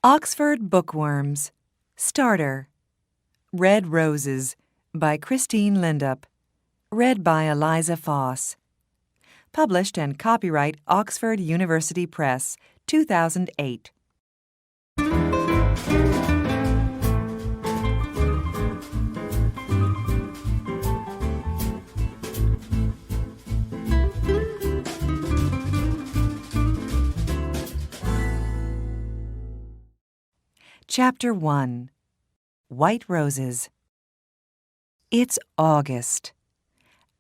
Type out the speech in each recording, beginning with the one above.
Oxford Bookworms. Starter. Red Roses by Christine Lindup. Read by Eliza Foss. Published and copyright Oxford University Press, 2008. Chapter 1. White Roses. It's August.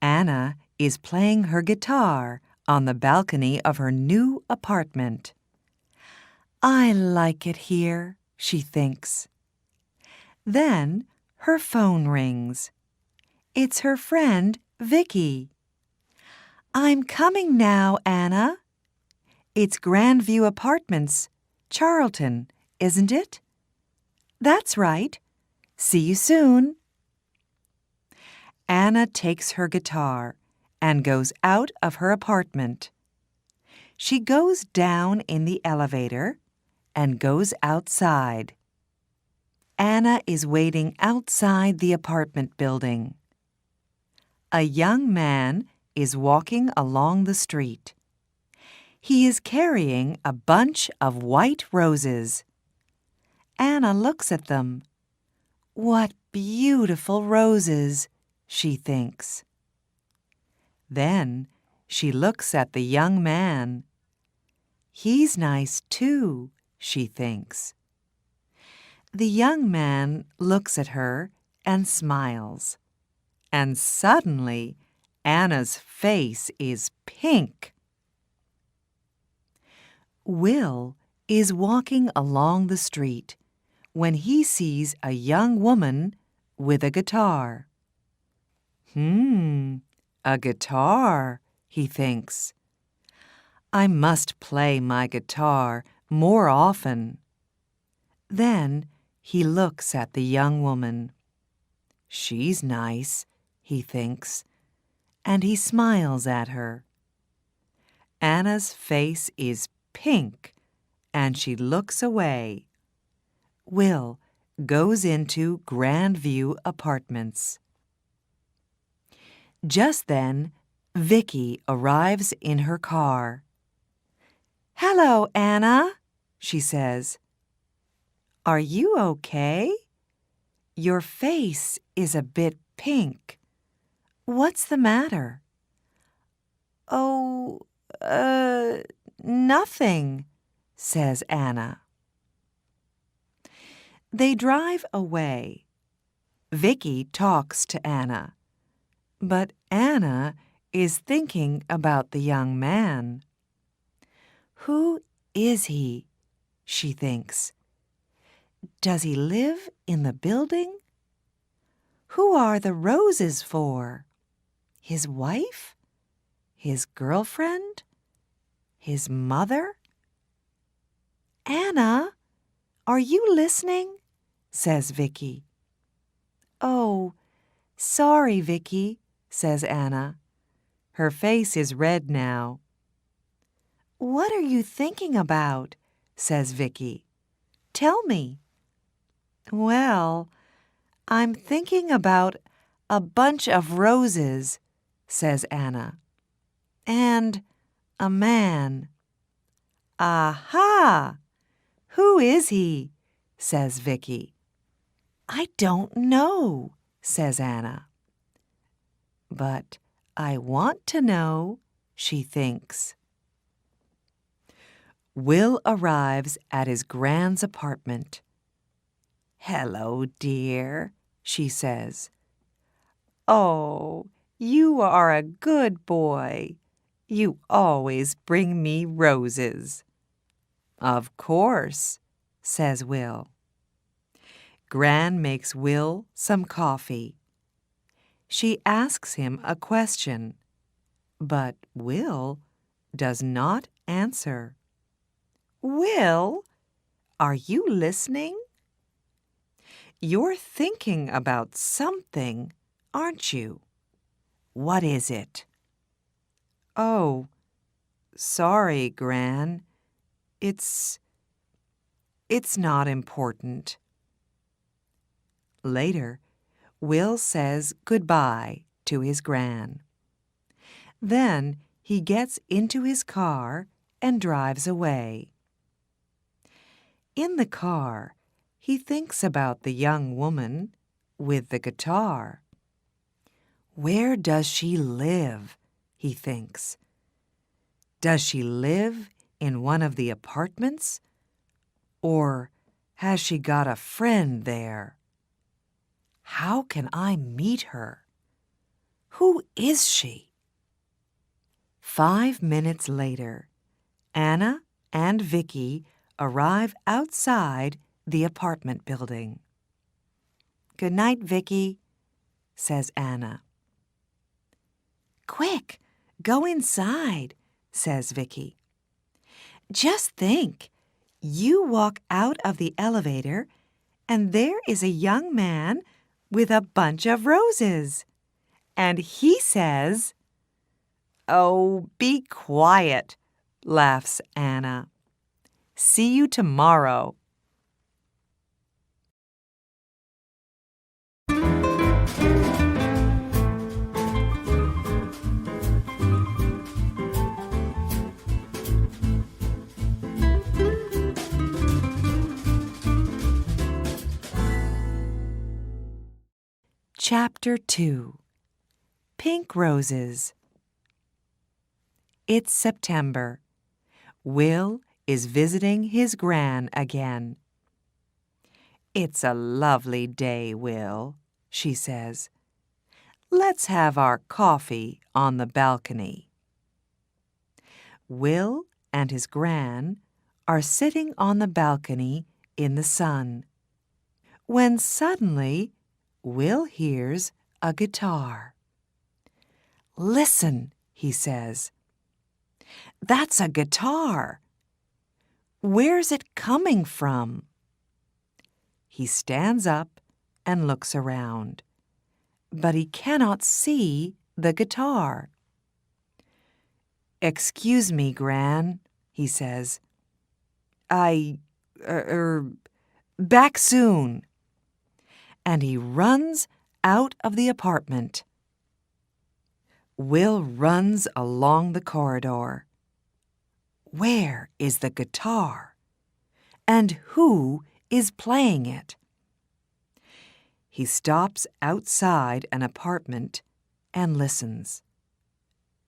Anna is playing her guitar on the balcony of her new apartment. I like it here, she thinks. Then her phone rings. It's her friend, Vicky. I'm coming now, Anna. It's Grandview Apartments, Charlton, isn't it? That's right. See you soon. Anna takes her guitar and goes out of her apartment. She goes down in the elevator and goes outside. Anna is waiting outside the apartment building. A young man is walking along the street. He is carrying a bunch of white roses. Anna looks at them. What beautiful roses, she thinks. Then she looks at the young man. He's nice too, she thinks. The young man looks at her and smiles. And suddenly, Anna's face is pink. Will is walking along the street when he sees a young woman with a guitar. A guitar, he thinks. I must play my guitar more often. Then he looks at the young woman. She's nice, he thinks, and he smiles at her. Anna's face is pink, and she looks away. Will goes into Grandview Apartments. Just then, Vicky arrives in her car. Hello, Anna, she says. Are you okay? Your face is a bit pink. What's the matter? Oh, nothing, says Anna. They drive away. Vicky talks to Anna, but Anna is thinking about the young man. Who is he? She thinks. Does he live in the building? Who are the roses for? His wife? His girlfriend? His mother? Anna, are you listening? Says Vicky. Oh, sorry, Vicky, says Anna. Her face is red now. What are you thinking about? Says Vicky. Tell me. Well, I'm thinking about a bunch of roses, says Anna. And a man. Aha! Who is he? Says Vicky. I don't know, says Anna. But I want to know, she thinks. Will arrives at his grand's apartment. Hello, dear, she says. Oh, you are a good boy. You always bring me roses. Of course, says Will. Gran makes Will some coffee. She asks him a question, but Will does not answer. Will, are you listening? You're thinking about something, aren't you? What is it? Oh, sorry, Gran. It's It's not important." Later, Will says goodbye to his Gran. Then he gets into his car and drives away. In the car, he thinks about the young woman with the guitar. Where does she live? He thinks. Does she live in one of the apartments? Or has she got a friend there? How can I meet her? Who is she? 5 minutes later, Anna and Vicky arrive outside the apartment building. "Good night, Vicky," says Anna. "Quick, go inside," says Vicky. "Just think, you walk out of the elevator and there is a young man with a bunch of roses. And he says—" "Oh, be quiet," laughs Anna. "See you tomorrow." Chapter 2. Pink Roses. It's September. Will is visiting his Gran again. "It's a lovely day, Will," she says. "Let's have our coffee on the balcony." Will and his Gran are sitting on the balcony in the sun, when suddenly Will hears a guitar. "Listen," he says. "That's a guitar. Where's it coming from?" He stands up and looks around, but he cannot see the guitar. "Excuse me, Gran," he says. Back soon." And he runs out of the apartment. Will runs along the corridor. Where is the guitar? And who is playing it? He stops outside an apartment and listens.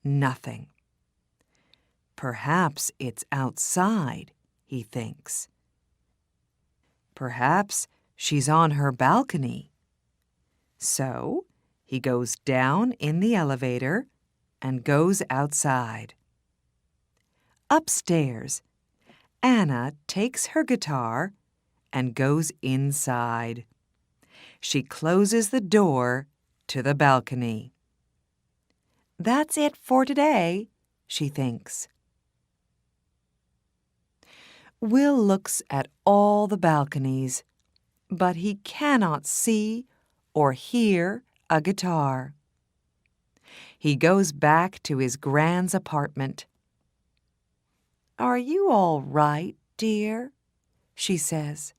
Nothing. Perhaps it's outside, he thinks. Perhaps she's on her balcony. So he goes down in the elevator and goes outside. Upstairs, Anna takes her guitar and goes inside. She closes the door to the balcony. That's it for today, she thinks. Will looks at all the balconies, but he cannot see or hear a guitar. He goes back to his Gran's apartment. "Are you all right, dear?" she says.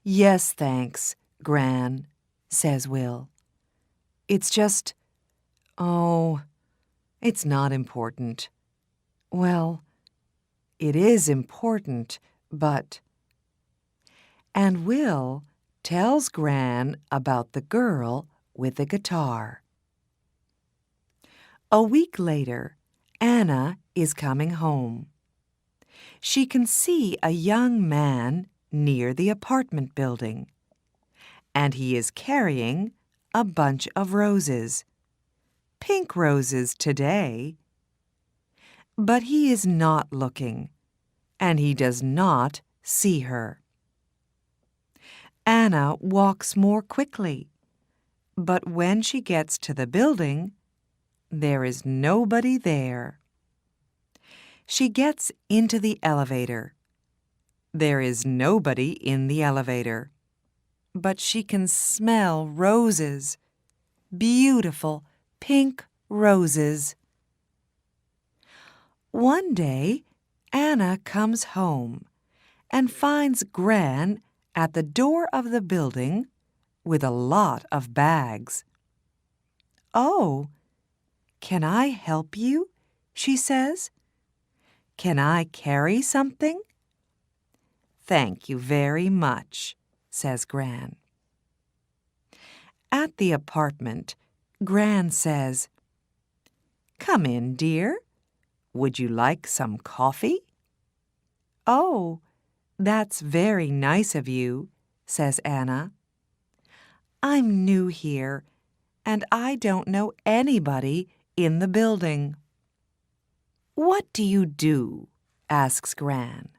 "Yes, thanks, Gran," says Will. "It's just, it's not important." "Well, it is important, but—" And Will tells Gran about the girl with the guitar. A week later, Anna is coming home. She can see a young man near the apartment building, and he is carrying a bunch of roses. Pink roses today. But he is not looking, and he does not see her. Anna walks more quickly, but when she gets to the building, there is nobody there. She gets into the elevator. There is nobody in the elevator, but she can smell roses, beautiful pink roses. One day, Anna comes home, and finds Gran at the door of the building with a lot of bags. "Oh, can I help you?" she says. "Can I carry something?" "Thank you very much," says Gran. At the apartment, Gran says, "Come in, dear. Would you like some coffee?" "Oh, that's very nice of you," says Anna. "I'm new here, and I don't know anybody in the building." "What do you do?" asks Gran.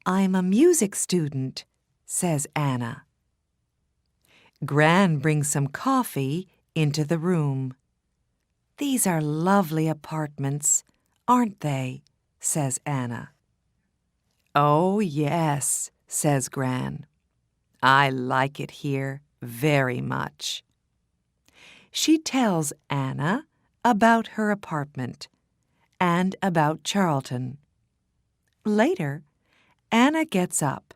"I'm a music student," says Anna. Gran brings some coffee into the room. "These are lovely apartments, aren't they?" says Anna. "Oh, yes," says Gran. "I like it here very much." She tells Anna about her apartment and about Charlton. Later, Anna gets up.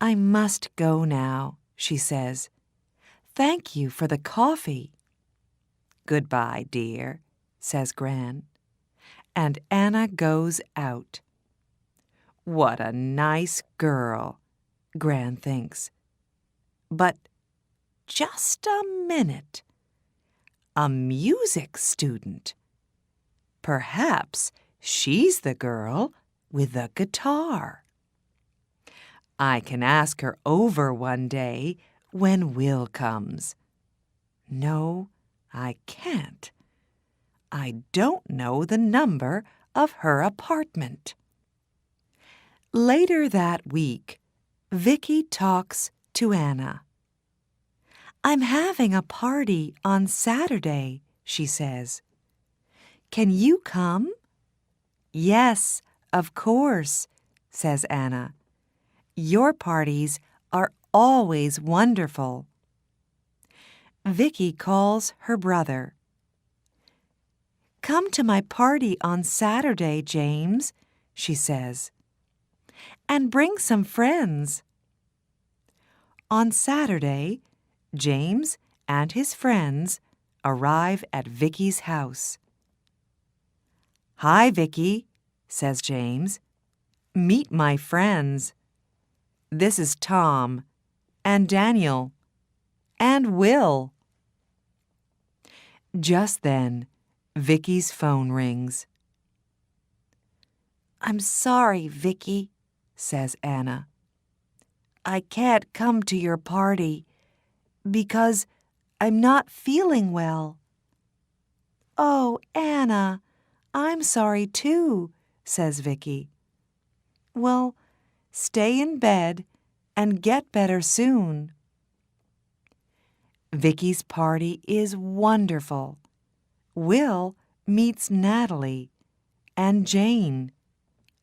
"I must go now," she says. "Thank you for the coffee." "Goodbye, dear," says Gran. And Anna goes out. What a nice girl, Gran thinks. But just a minute. A music student. Perhaps she's the girl with the guitar. I can ask her over one day when Will comes. No, I can't. I don't know the number of her apartment. Later that week, Vicky talks to Anna. "I'm having a party on Saturday," she says. "Can you come?" "Yes, of course," says Anna. "Your parties are always wonderful." Vicky calls her brother. "Come to my party on Saturday, James," she says. "And bring some friends." On Saturday, James and his friends arrive at Vicky's house. "Hi, Vicky," says James. "Meet my friends. This is Tom, and Daniel, and Will." Just then, Vicky's phone rings. "I'm sorry, Vicky," says Anna. "I can't come to your party because I'm not feeling well." "Oh, Anna, I'm sorry too," says Vicky. "Well, stay in bed and get better soon." Vicky's party is wonderful. Will meets Natalie and Jane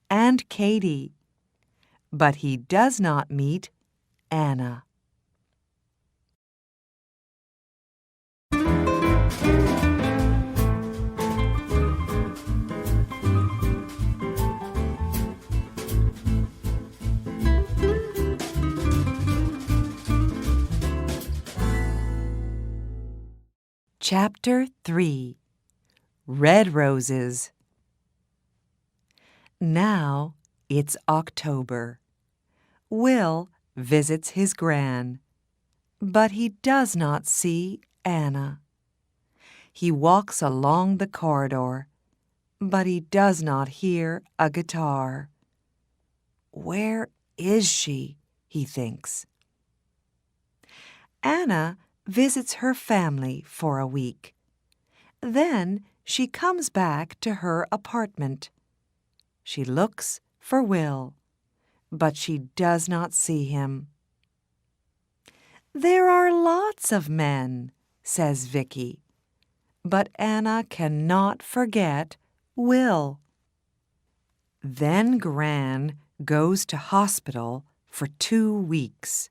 and Katie, but he does not meet Anna. Chapter 3. Red Roses. Now it's October. Will visits his gran, but he does not see Anna. He walks along the corridor, but he does not hear a guitar. Where is she? He thinks. Anna visits her family for a week. Then she comes back to her apartment. She looks for Will, but she does not see him. "There are lots of men," says Vicky, but Anna cannot forget Will. Then Gran goes to hospital for 2 weeks.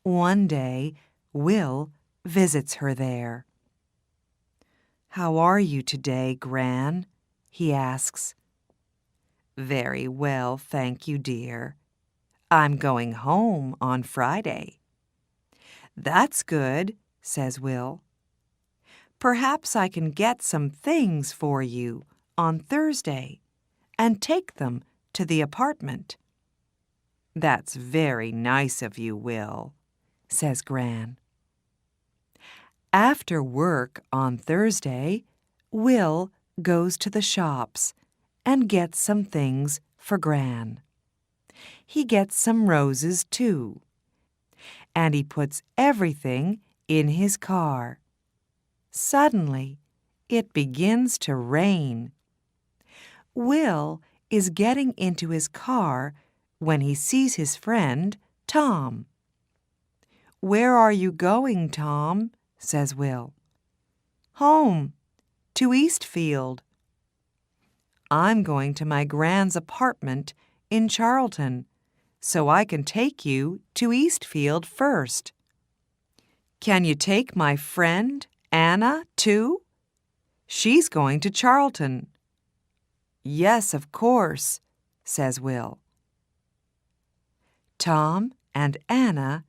One day, Will visits her there. "How are you today, Gran?" he asks. Very well, thank you, dear. I'm going home on Friday. That's good, says Will. Perhaps I can get some things for you on Thursday and take them to the apartment. That's very nice of you, Will, says Gran. After work on Thursday, Will goes to the shops and gets some things for Gran. He gets some roses, too, and he puts everything in his car. Suddenly, it begins to rain. Will is getting into his car when he sees his friend, Tom. "Where are you going, Tom?" says Will. "Home, to Eastfield." "I'm going to my Gran's apartment in Charlton, so I can take you to Eastfield first." "Can you take my friend, Anna, too? She's going to Charlton." "Yes, of course," says Will. Tom and Anna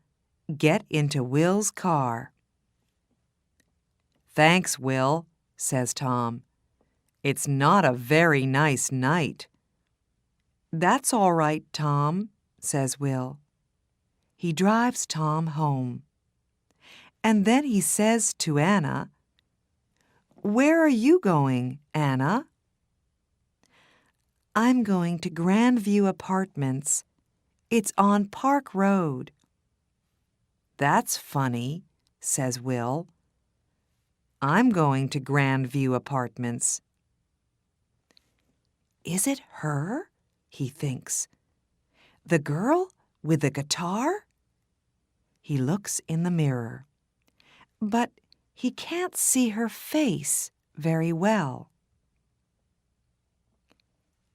get into Will's car. "Thanks, Will," says Tom. "It's not a very nice night." "That's all right, Tom," says Will. He drives Tom home. And then he says to Anna, "Where are you going, Anna?" "I'm going to Grandview Apartments. It's on Park Road." "That's funny," says Will. "I'm going to Grandview Apartments." "Is it her?" he thinks. "The girl with the guitar?" He looks in the mirror, but he can't see her face very well.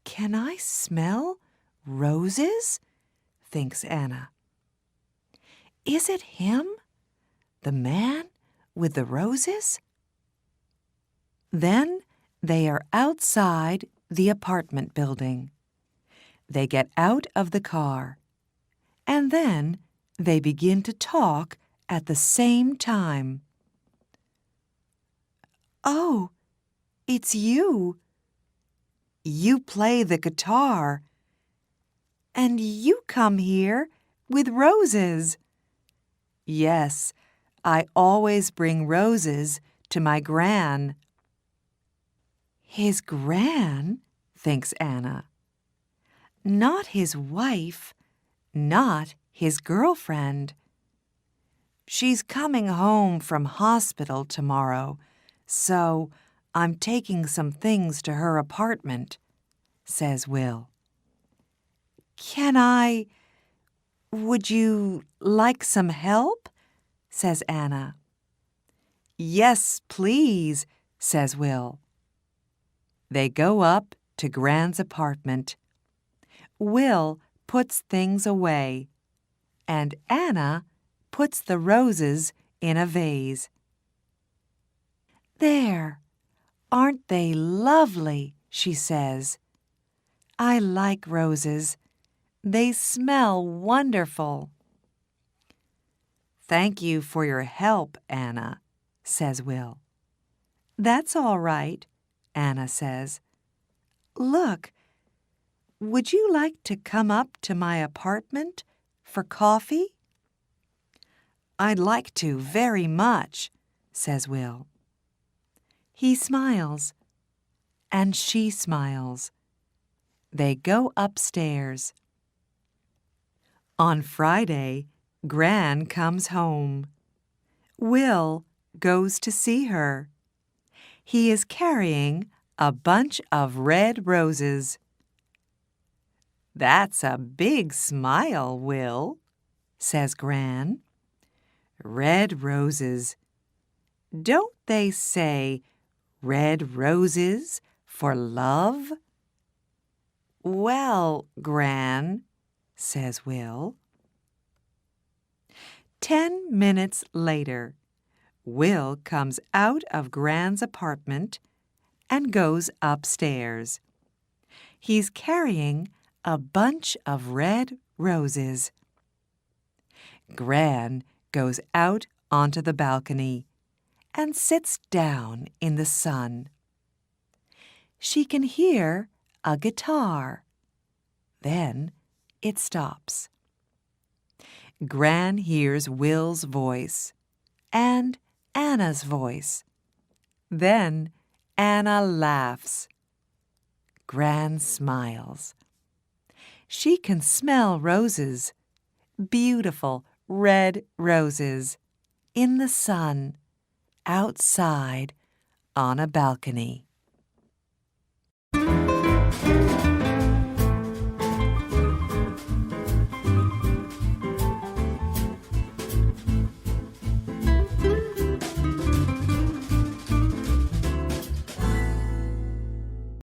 "Can I smell roses?" thinks Anna. "Is it him, the man with the roses?" Then they are outside the apartment building. They get out of the car, and then they begin to talk at the same time. "Oh, it's you. You play the guitar, and you come here with roses." "Yes, I always bring roses to my Gran." "His Gran?" thinks Anna. "Not his wife, not his girlfriend. She's coming home from hospital tomorrow, so I'm taking some things to her apartment," says Will. Would you like some help?" says Anna. "Yes, please," says Will. They go up to Gran's apartment. Will puts things away, and Anna puts the roses in a vase. "There, aren't they lovely?" she says. "I like roses. They smell wonderful." "Thank you for your help, Anna," says Will. "That's all right," Anna says. "Look, would you like to come up to my apartment for coffee?" "I'd like to very much," says Will. He smiles, and she smiles. They go upstairs. On Friday, Gran comes home. Will goes to see her. He is carrying a bunch of red roses. "That's a big smile, Will," says Gran. "Red roses. Don't they say red roses for love?" "Well, Gran," says Will. 10 minutes later, Will comes out of Gran's apartment and goes upstairs. He's carrying a bunch of red roses. Gran goes out onto the balcony and sits down in the sun. She can hear a guitar. Then it stops. Gran hears Will's voice and Anna's voice. Then Anna laughs. Gran smiles. She can smell roses, beautiful red roses, in the sun, outside on a balcony.